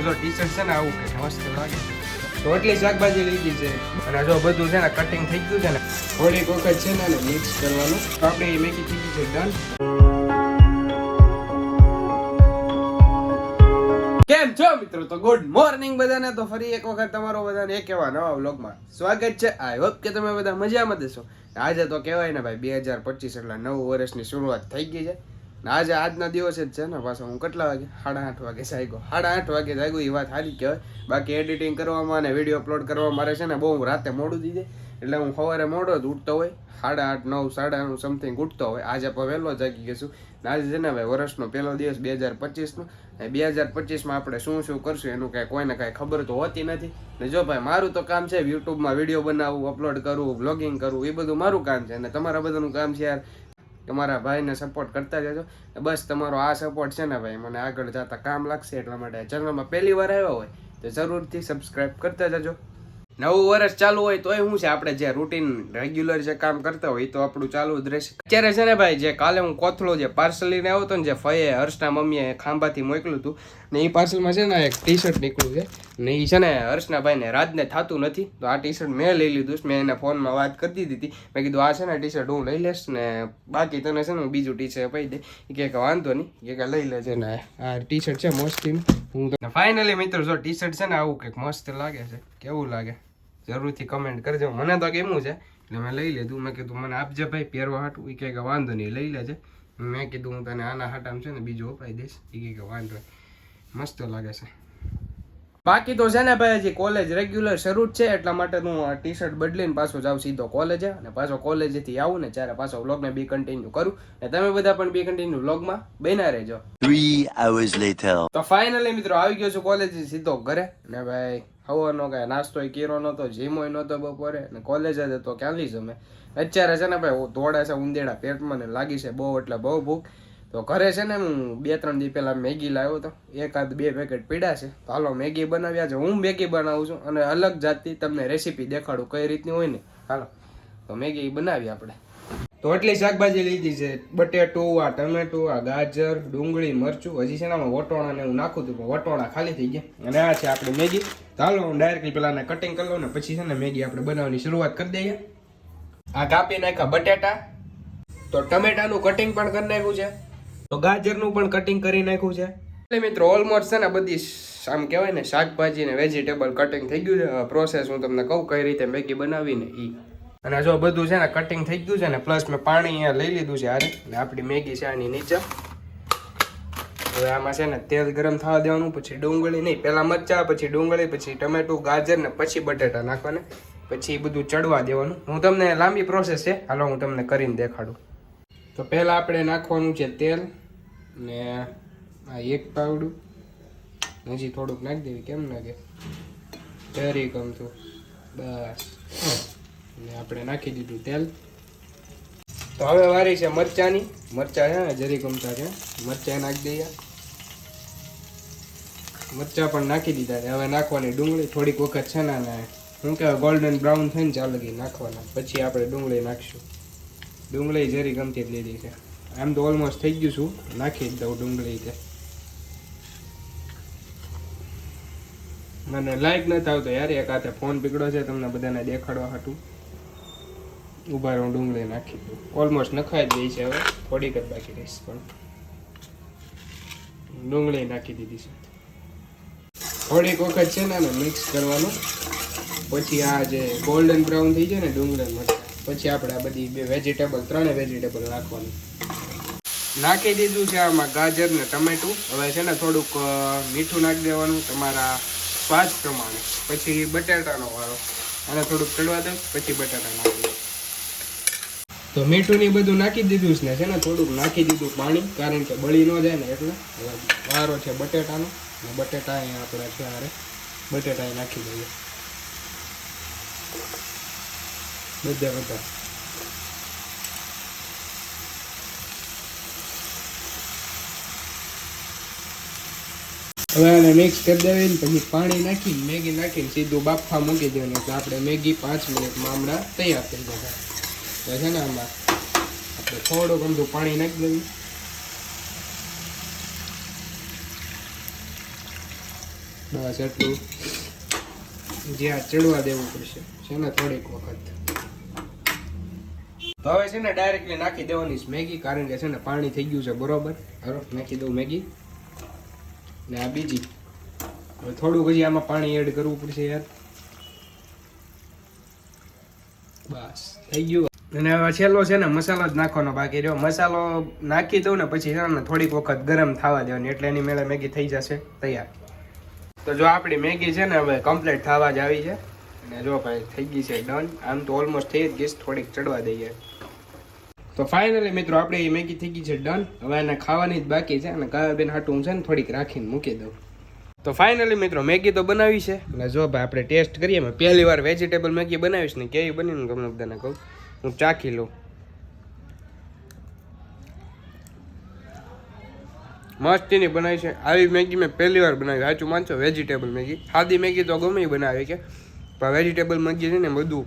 જો ટી-શર્ટ છે ને આવું કે મસ્ત લાગે છે. તો એટલી શાકભાજી લીધી છે અને જો બધું છે ને કટિંગ થઈ ગયું છે ને થોડીક વખત છે ને મિક્સ કરવાનું. આપણે મેગી થઈ ગઈ છે ડન. કેમ છો મિત્રો? તો ગુડ મોર્નિંગ બધાને. તો ફરી એક વખત તમારો બધાને એક એવા નવા વ્લોગમાં સ્વાગત છે. આઈ હોપ કે તમે બધા મજામાં દેશો. આજે તો કહેવાય ને ભાઈ 2025 એટલે નવું વર્ષની શરૂઆત થઈ ગઈ છે. આજે આજના દિવસે જ છે ને પાછો હું કેટલા વાગે 8:30 વાગે જાગ્યો. 8:30 વાગે જાગ્યો એ વાત સારી કહેવાય. બાકી એડિટિંગ કરવામાં અને વિડીયો અપલોડ કરવામાં મારે છે ને બહુ રાતે મોડું થઈ જાય એટલે હું સવારે મોડો જ ઉઠતો હોય. 8:30 9 9:30 સમથિંગ ઉઠતો હોય. આજે પણ વહેલો જાગી ગયો. આજે છે ને ભાઈ વર્ષનો પહેલો દિવસ 2025 નો. 2025 માં આપણે શું શું કરશું એનું કાંઈ કોઈને કાંઈ ખબર તો હોતી નથી. ને જો ભાઈ મારું તો કામ છે યુટ્યુબમાં વિડીયો બનાવવું, અપલોડ કરવું, બ્લોગિંગ કરવું, એ બધું મારું કામ છે. અને તમારા બધાનું કામ છે યાર તમારા ભાઈને સપોર્ટ કરતા જજો. બસ તમારો આ સપોર્ટ છે ને ભાઈ મને આગળ જતા કામ લાગશે. એટલા માટે ચેનલમાં પહેલી વાર આવ્યો હોય તો જરૂરથી સબસ્ક્રાઇબ કરતા જજો. નવું વર્ષ ચાલુ હોય તોય શું છે આપણે જે રૂટીન રેગ્યુલર જે કામ કરતા હોય તો આપણું ચાલુ જ રહેશે. અત્યારે છે ને ભાઈ જે કાલે હું કોથળો જે પાર્સલ લઈને આવ્યો હતો ને જે ફઈએ હર્ષના મમ્મીએ ખાંભાથી મોકલ્યું હતું ને એ પાર્સલમાં છે ને એક ટી-શર્ટ નીકળ્યું છે ને એ છે ને હર્ષના ભાઈને રાજને થતું નથી તો આ ટી-શર્ટ મેં લઈ લીધું. મેં એના ફોનમાં વાત કરી દીધી. મેં કીધું આ છે ને ટી-શર્ટ હું લઈ લઈશ ને બાકી તને છે ને હું બીજું ટી-શર્ટ પાઈ દે. એ કે વાંધો નહીં કે લઈ લેજે ને આ ટી-શર્ટ છે મસ્તીનું. હું ફાઇનલી મિત્રો જો ટી-શર્ટ છે ને આવું કંઈક મસ્ત લાગે છે. કેવું લાગે જરૂરથી કમેન્ટ કરજો. મને તો કેમું છે એટલે મેં લઈ લીધું. મેં કીધું મને આપજે ભાઈ પહેરવા હાટું. એ કહે કે વાંધો નહીં લઈ લેજે. મેં કીધું હું તને આના હાટામાં છે ને બીજું અપાઈ દઈશ. એ કહે કે વાંધો મસ્ત લાગે છે. બાકી તો છે ને ભાઈ હજી કોલેજ રેગ્યુલર શરૂ જ છે એટલા માટે હું આ ટી-શર્ટ બદલીને પાછો જાઉં સીધો કોલેજે. અને પાછો કોલેજેથી આવું ને ત્યારે પાછો વ્લોગને બી કન્ટિન્યુ કરું. અને તમે બધા પણ બી કન્ટિન્યુ વ્લોગમાં બન્યા રહેજો. 3 hours later. તો ફાઇનલી મિત્રો આવી ગયો છું કોલેજથી સીધો ઘરે. ને ભાઈ સવારનો કાંઈ નાસ્તો કીરો નહોતો, જીમોય નહોતો બપોરે ને કોલેજ જ હતો ક્યાંથી જમે. અત્યારે છે ને ભાઈ દોડે છે ઉંદેડા પેટમાં ને લાગી છે બહુ એટલે બહુ ભૂખ. તો ઘરે છે ને હું 2-3 દી પહેલાં મેગી લાવ્યો હતો. 1-2 પેકેટ પીડા છે તો હાલો મેગી બનાવ્યા છે. હું મેગી બનાવું છું અને અલગ જાતની તમને રેસીપી દેખાડું કઈ રીતની હોય ને. હાલો તો મેગી બનાવી આપણે. તો એટલી શાકભાજી લીધી છે બટેટું, આ ટમેટું, આ ગાજર, ડુંગળી, મરચું. હજી છે ને આમાં વટોણા ને એવું નાખું હતું પણ વટોણા ખાલી થઈ ગયા. અને આ છે આપણે મેગી. ચાલો હું ડાયરેક્ટલી પેલા કટિંગ કરી લઉં ને પછી છે ને મેગી આપણે બનાવવાની શરૂઆત કરી દઈએ. આ કાપી નાખ્યા બટેટા. તો ટમેટાનું કટિંગ પણ કરી નાખ્યું છે. તો ગાજરનું પણ કટિંગ કરી નાખ્યું છે. એટલે મિત્રો ઓલમોસ્ટ છે ને બધી આમ કહેવાય ને શાકભાજી ને વેજીટેબલ કટિંગ થઈ ગયું છે. પ્રોસેસ હું તમને કહું કઈ રીતે મેગી બનાવીને એ. અને જો બધું છે ને કટિંગ થઈ ગયું છે ને પ્લસ મેં પાણી અહીંયા લઈ લીધું છે હારે. ને આપણી મેગી છે આની નીચે. હવે આમાં છે ને તેલ ગરમ થવા દેવાનું. પછી ડુંગળી નહીં, પહેલાં મરચાં, પછી ડુંગળી, પછી ટમેટું, ગાજર ને પછી બટેટા નાખવાના. પછી બધું ચડવા દેવાનું. હું તમને લાંબી પ્રોસેસ છે હાલો હું તમને કરીને દેખાડું. તો પહેલાં આપણે નાખવાનું છે તેલ ને આ એક પાવડું. હજી થોડુંક નાખી દેવી કેમ નાખે જરી ગમતું બસ. ને આપણે નાખી દીધું તેલ. તો હવે વારી છે મરચાંની. મરચાં છે ને જરી ગમતા છે મરચાં નાખી દઈએ. મરચાં પણ નાખી દીધા છે. હવે નાખવાની ડુંગળી. થોડીક વખત છે ને શું કહેવાય ગોલ્ડન બ્રાઉન થઈને ચાલે ગઈ નાખવાના. પછી આપણે ડુંગળી નાખીશું. ડુંગળી જરી ગમતી જ લીધી છે. આમ તો ઓલમોસ્ટ થઈ ગયું છું. નાખી જ દઉં ડુંગળી. તે મને લાઈક નથી આવતો યાર. એક હાથે ફોન પકડો છે તમને બધાને દેખાડવા હાટું. ઉભા રહું ડુંગળી નાખી દઉં. ઓલમોસ્ટ નખાઈ જ ગઈ છે. હવે થોડીક જ બાકી રહીશ પણ ડુંગળી નાખી દીધી છે. થોડીક વખત છે ને મિક્સ કરવાનું. પછી આ જે ગોલ્ડન બ્રાઉન થઈ જાય ને ડુંગળી મરચાં પછી આપણે આ બધી વેજીટેબલ 3 વેજીટેબલ નાખવાનું. નાખી દીધું છે આમાં ગાજર ને ટમેટું. હવે છે ને થોડુંક મીઠું નાખી દેવાનું તમારા સ્વાદ પ્રમાણે. પછી બટાટાનો વાળો અને થોડુંક ચડવા દઉં પછી બટાટા નાખી. તો મીઠું ને બધું નાખી દીધું છે ને થોડુંક નાખી દીધું પાણી કારણ કે બળી ન જાય ને એટલે. વારો છે બટેટાનો ને બટેટા અહીંયા આપણા છે હારે બટેટા નાખી દઈએ બધા. હવે આને મિક્સ કરી દેવી ને પછી પાણી નાખીને મેગી નાખીને સીધું બાફવા મૂકી દેવાનું. એટલે આપણે મેગી 5 મિનિટમાં હમણાં તૈયાર થઈ જશે. તો છે ને આમાં આપણે થોડુંક અમથું પાણી નાખી દેવું. બસ એટલું જ્યાં ચડવા દેવું પડશે છે ને થોડીક વખત. તો હવે છે ને ડાયરેક્ટલી નાખી દેવાની છે મેગી, કારણ કે છે ને પાણી થઈ ગયું છે બરોબર. હાલો નાખી દઉં મેગી. ને આ બીજી હવે થોડુંક હજી આમાં પાણી એડ કરવું પડશે યાર. બસ થઈ ગયું. અને હવે છેલ્લો છે ને મસાલો જ નાખવાનો બાકી રહ્યો. મસાલો નાખી દઉં ને પછી છે ને થોડીક વખત ગરમ થવા દેવાની, એટલે એની મેળે મેગી થઈ જશે તૈયાર. તો જો આપણી મેગી છે ને હવે કમ્પ્લીટ થવા જ આવી છે. અને જો ભાઈ થઈ ગઈ છે ડન. આમ તો ઓલમોસ્ટ થઈ જ ગઈ, થોડીક ચડવા દઈએ. તો ફાઇનલી મિત્રો આપણી મેગી થઈ ગઈ છે ડન. હવે એને ખાવાની જ બાકી છે અને કાવ્યાબેન હાટું હું છે ને થોડીક રાખીને મૂકી દઉં. તો ફાઇનલી મિત્રો મેગી તો બનાવી છે. અને જો ભાઈ આપણે ટેસ્ટ કરીએ. મેં પહેલી વાર વેજીટેબલ મેગી બનાવીશ ને કેવી બનીને તમને બધાને કહું. હું ચાખી લઉં. મસ્તીની બનાવી છે. આવી મેગી મેં પહેલી વાર બનાવી. સાચું માનશો વેજીટેબલ મેગી. સાદી મેગી તો ગમે એ બનાવે કે, પણ વેજીટેબલ મેગી છે ને બધું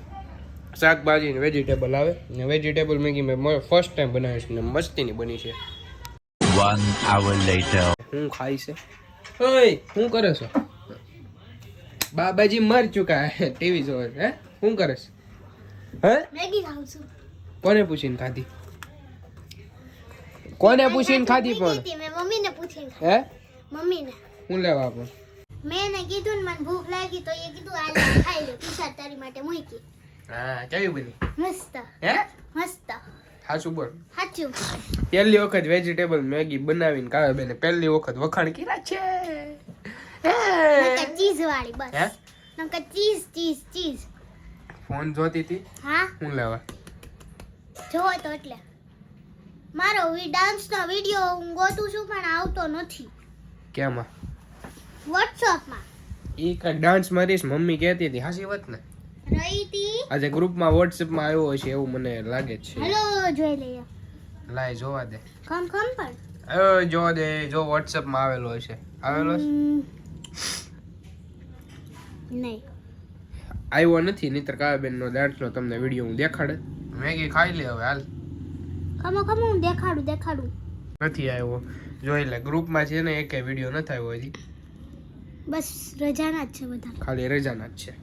શાકભાજી ને વેજીટેબલ આવે. ને વેજીટેબલ મેગી મેં ફર્સ્ટ ટાઈમ બનાવીશ ને મસ્તીની બની છે. 1 hour later. હું ખાઈ છે. ઓય શું કરે છો? બાબાજી મર ચુકા હે, ટીવી જોવે છે. હે શું કરે છે? હે મેગી ખાઉં છું. કોને પૂછીને ખાધી? કોને પૂછીને ખાધી પણ? મેં મમ્મીને પૂછીને હે મમ્મીને હું લેવા આપો? મેં એને કીધું ને મને ભૂખ લાગી તો એ કીધું આ લે ખાઈ લે, પિઝા તારી માટે મૂકી. હા કેવી બની? મસ્ત હે મસ્ત હાચું બોલ. સાચું. પહેલી વખત વેજીટેબલ મેગી બનાવીને કાવે બેને પહેલી વખત વખાણ કર્યા છે. નકર ચીઝ વાળી હે બસ. નકર ચીઝ ચીઝ ચીઝ. ફોન જોતી હતી હા હું લેવા? જોવો તો એટલે મારો ડાન્સનો વિડિયો હું ગોતું છું પણ આવતો નથી કેમાં? વોટ્સએપમાં. ઈ કાંઈક ડાન્સ મારીશ મમ્મી કહેતી હતી. હાચી વાત ને? રહીતી. આજે ગ્રુપમાં વોટ્સએપમાં આવ્યો હશે એવું મને લાગે છે. હેલો જોઈ લઈએ. લાય જોવા દે. કમ પણ જોવા દે. જો વોટ્સએપમાં આવેલો હશે. આવેલો છે? નહીં આવ્યો નથી. નહીતર કાવ્યાબેનનો ડાન્સનો તમને વિડીયો હું દેખાડે. મેગી ખાઈ લે હવે હાલ. ખમો હું દેખાડું. નથી આવ્યો. જોઈ લે ગ્રુપમાં છે ને એકે વિડીયો નથી આવ્યો હજી. બસ રજાના જ છે બધા. ખાલી રજાના જ છે.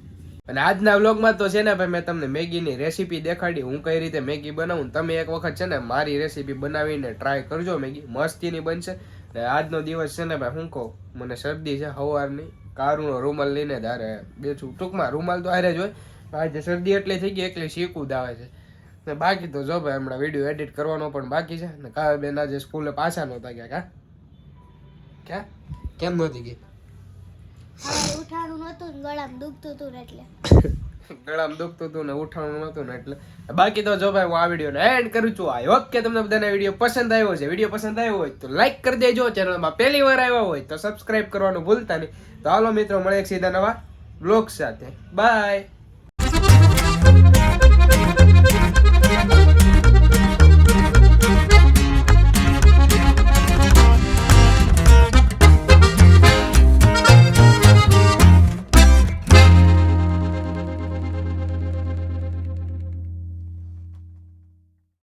અને આજના વ્લોગમાં તો છે ને ભાઈ મેં તમને મેગીની રેસીપી દેખાડી. હું કઈ રીતે મેગી બનાવું. તમે એક વખત છે ને મારી રેસીપી બનાવીને ટ્રાય કરજો. મેગી મસ્તીની બનશે. ને આજનો દિવસ છે ને ભાઈ હું કહું, મને શરદી છે સવારની. કારુનો રૂમાલ લઈને ધારે બેઠું. ટૂંકમાં રૂમાલ તો હારે જ હોય. આજે શરદી એટલી થઈ ગઈ એટલે શીખવું જ આવે છે. ને બાકી તો જો ભાઈ હમણાં વિડીયો એડિટ કરવાનો પણ બાકી છે. ને કાવ્યાબેન આજે સ્કૂલે પાછા નહોતા ગયા. ક્યાં કેમ નહોતી ગઈ? હવે ઉઠાણું નહોતું ને ગળામાં દુખતું હતું ને એટલે. ગળામાં દુખતું હતું ને ઉઠાણું નહોતું ને એટલે. બાકી તો જો ભાઈ હું આ વિડીયોને એન્ડ કરું છું. આઈ હોપ કે તમને બધાને વિડીયો પસંદ આવ્યો છે. વિડીયો પસંદ આવ્યો હોય તો લાઈક કરી દેજો. ચેનલમાં પહેલી વાર આવ્યા હોય તો સબસ્ક્રાઇબ કરવાનું ભૂલતા નહીં. તો હાલો મિત્રો મળે એક સીધા નવા બ્લોગ સાથે. બાય.